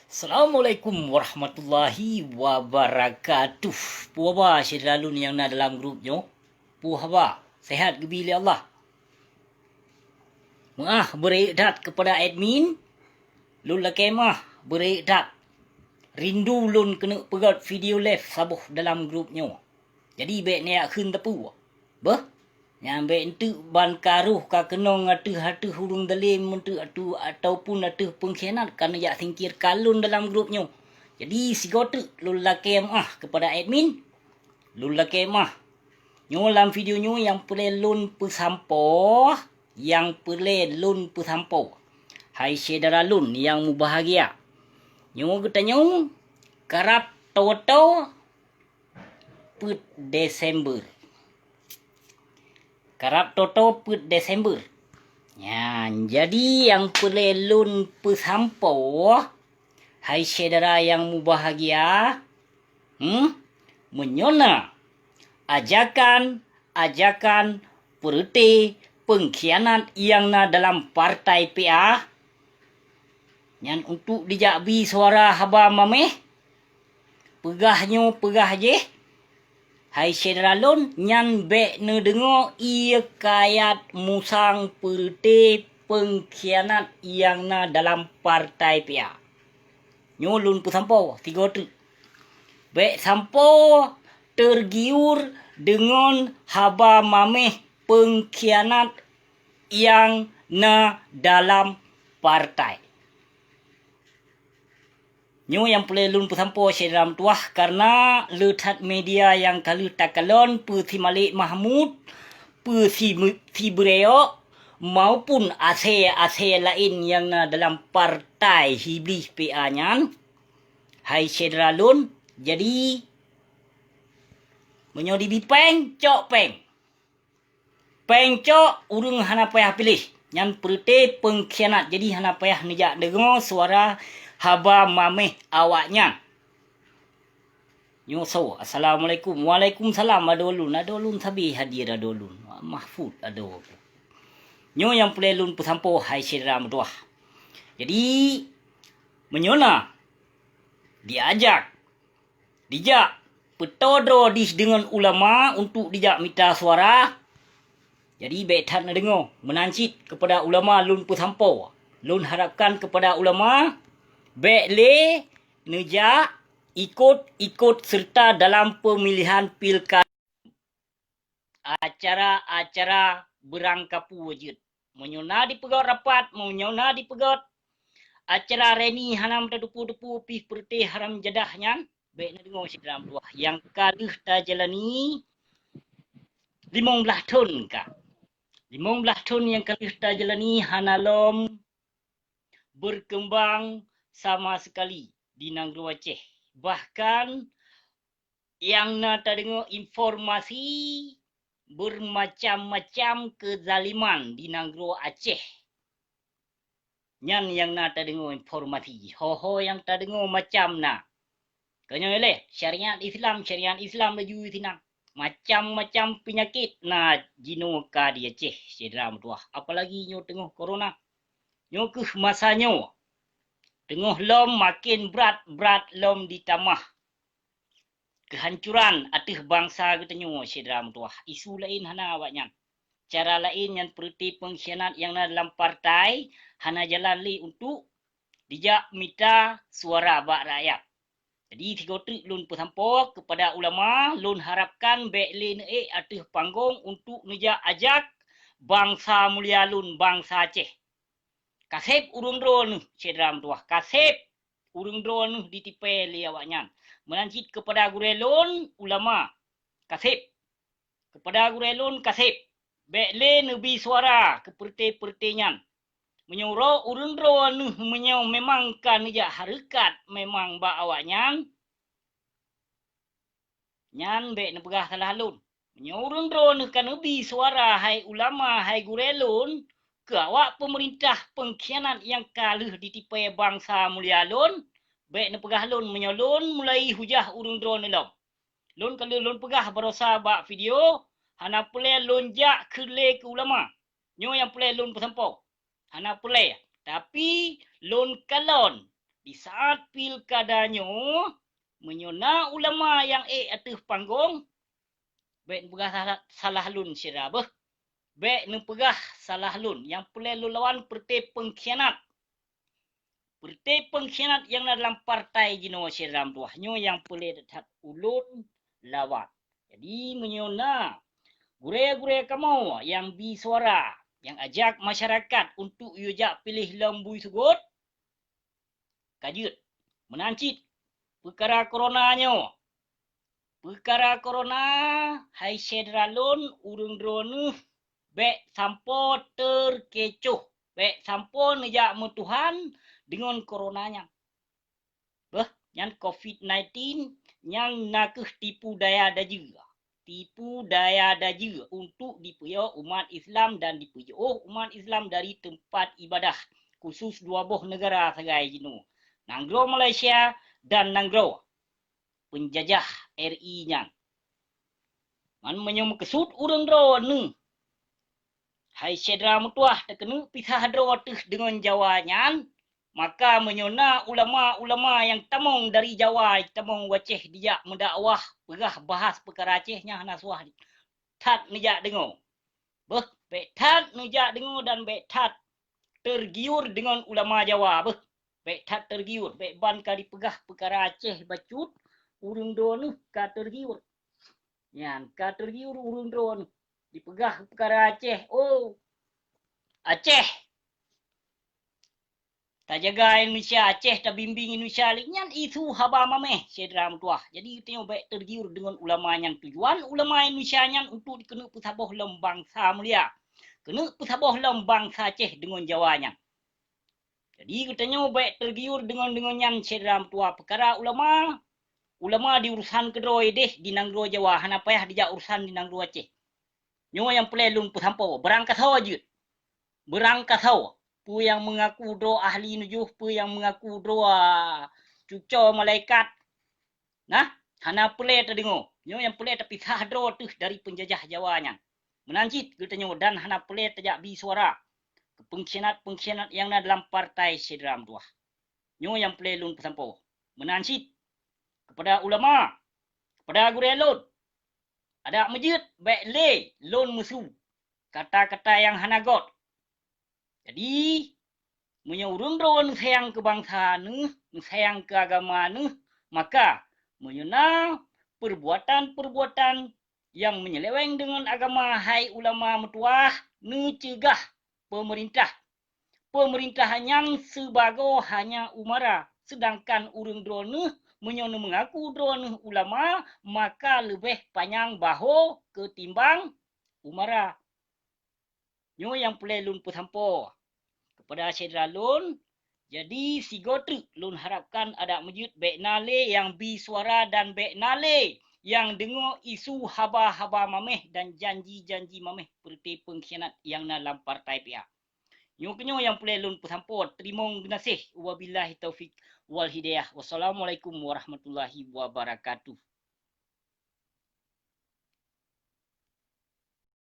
Assalamualaikum warahmatullahi wabarakatuh. Puaba syedalun yang na dalam grupnya. Puaba, sehat gebili Allah. Beredat kepada admin. Lun lakemah beredat. Rindu lun kena pegat video live sabuh dalam grupnya. Jadi baik ni akhun tepu. Bah? Yang baik itu ban karuh ka kenong atuh hurung dalim atu ataupun atuh pengkhianat kerana yak singkir kalun dalam grupnya. Jadi si gotu lun laki kepada admin. Lun laki nyo dalam video nyo yang perlu lun pesampo. Yang perlu lun pesampo. Hai saudara lun yang bahagia. Nyo katanya karap toto put Desember. Karap toto put Desember. Ya, jadi yang pelelun pesampo, hai saudara yang bahagia, menyona ajakan perute pengkhianat yang na dalam partai PA, yang untuk dijakbi suara haba mameh, pegah je. Hai saudara lun, nyan bek ne dengo ia kayat musang perute pengkhianat yang na dalam partai PA. Nyo lun pu sampo, 3 tu. Bek sampo tergiur dengan haba mameh pengkhianat yang na dalam partai. Nyo yang perlu lun pesampo dalam tuah karena letat media yang kali takalon si Malik Mahmud, si Breo maupun ase lain yang na dalam partai Hiblis PA nyan. Hai saudara lun, jadi menyodi bipeng cok peng. Peng cok urung hana payah pilih. Nyan perute pengkhianat. Jadi hana payah nejak dengar suara haba mameh awaknya. Nyoso, assalamualaikum. Waalaikumsalam adolun sabi hadir adolun. Mahfud ado. Nyo yang pelelun pesampo hai saudara mertuah. Jadi menyona dijak petodro dis dengan ulama untuk dijak minta suara. Jadi betat na dengar menancit kepada ulama lun pesampo. Lun harapkan kepada ulama le nejak ikut serta dalam pemilihan pilkada. Acara berangkapu wujud. Menyona dipegot rapat, menyona dipegot acara reni hanam terdepu-depu pih perti haram jadahnya. Baik na dengar si dalam dua. Yang kaduh ta jalani 15 tahun ka. 15 tahun yang kaduh ta jalani hanalom berkembang sama sekali di Nanggro Aceh. Bahkan yang nak dengar informasi bermacam-macam kezaliman di Nanggro Aceh. Nyan yang nak dengar informasi. Ho yang tak dengar macam na. Kanya leh syariat Islam laju tinang. Macam-macam penyakit na jino ka di Aceh saudara mertua. Apalagi nyo tengah corona. Nyo ke masanya tengah lom makin berat lom ditambah. Kehancuran atih bangsa katanya saudara mertua. Isu lain hana awaknya. Cara lain yang perti pengkhianat yang dalam partai hana jalan li untuk dijak minta suara bak rakyat. Jadi 3 trik lun pesampo kepada ulama lun harapkan bek le atih panggung untuk nejak ajak bangsa mulia lun bangsa Aceh. Kasep urung dro nu saudara mertua. Kasep urung dro nu ditipai li awaknya. Menancit kepada gurelon ulama. Kasep. Kepada gurelon kasep. Bek le nebi suara ke perti-pertinyan. Menyuruh urung dro nu menyau memang kan nejak harakat memang ba awaknya. Nyan bek nepegah salah lun. Menyuruh dro nu kan nebi suara hai ulama hai gurelon. Ke awak pemerintah pengkhianat yang kaluh ditipai bangsa mulia lun. Baik na pegah lun menyolun mulai hujah urung dro ni lom. Lun kalau lun pegah berosa bak video. Hana pulai lun jak ke ulama. Nyo yang pulai lun pesampo. Hana pulai. Tapi lun kalon di saat pilkadanyo menyona ulama yang atuh panggung baik pegah salah lun sira beh baik nu pegah salah lun yang perlu lawan perti pengkhianat yang dalam partai jino siram tuahnya yang perlu datang ulun lawan. Jadi menyona gure-gure kamu yang bisuara yang ajak masyarakat untuk yujak pilih lembui sugut kajut menancit perkara coronanya. Perkara corona hai sedralun urung drone bek sampo terkecoh bek sampo nejak mutuhan dengan coronanya. Beh, yang COVID-19 yang nakeh tipu daya daju. Tipu daya daju untuk dipuyo umat Islam dan dipuyo umat Islam dari tempat ibadah khusus dua boh negara segai jinu. Nanggro Malaysia dan Nanggro penjajah RI-nya. Man menyom kesut urang dro nu. Hai sedra mutuah tekenu pisah dro tuh dengan Jawanya, maka menyona ulama-ulama yang tamong dari Jawa, tamong waceh dia mendakwah, pegah bahas perkara Acehnya nasuah. Tat nejak dengo. Beh, betat nejak dengo dan betat tergiur dengan ulama Jawa. Beh, betat tergiur, ban kali pegah perkara Aceh bacut urung donu ka tergiur. Yan ka tergiur urung donu dipegah perkara Aceh. Oh, Aceh tak jaga Indonesia, Aceh tak bimbing Indonesia. Nyan itu haba mameh sedra mutuah. Jadi tengok baik tergiur dengan ulama yang tujuan ulama Indonesia nyan untuk dikena pesaboh lem bangsa mulia. Kena pesaboh lem bangsa Aceh dengan Jawanya. Jadi katanya baik tergiur dengan nyan sedra mutuah. Perkara ulama di urusan kedua deh di Nanggro Jawa, hana payah dijak urusan di Nanggro Aceh. Nyo yang pelelun pesampo, berangkat hawa je. Berangkat hawa. Pu yang mengaku do ahli nujuh, pu yang mengaku do cuco malaikat. Nah, hana pelai terdengar. Nyo yang pelai tapi sahdo tuh dari penjajah Jawanya. Menanjit katanya dan hana pelai terjak bisuara. Pengkhianat yang dalam partai sedram tuah. Nyo yang pelelun pesampo. Menanjit kepada ulama, kepada guru lon. Ada masjid, baik le, lon musuh. Kata-kata yang hanagot. Jadi, menyurung drone sayang ke bangsa nu, sayang ke agama nu, maka menyuna perbuatan-perbuatan yang menyeleweng dengan agama hai ulama mutuah nu cegah pemerintah. Pemerintahan yang sebago hanya umara, sedangkan urung drone menyona mengaku drone ulama maka lebih panjang baho ketimbang umara. Nyo yang pelelun pesampo kepada sedra lun. Jadi si gotri lun harapkan ada masjid baik nale yang bisuara dan baik nale yang dengar isu haba-haba mameh dan janji-janji mameh seperti pengkhianat yang dalam partai pihak. Nyo yang pelelun pesampo. Terima kasih. Wabillahi taufik wal hidayah. Wassalamualaikum warahmatullahi wabarakatuh.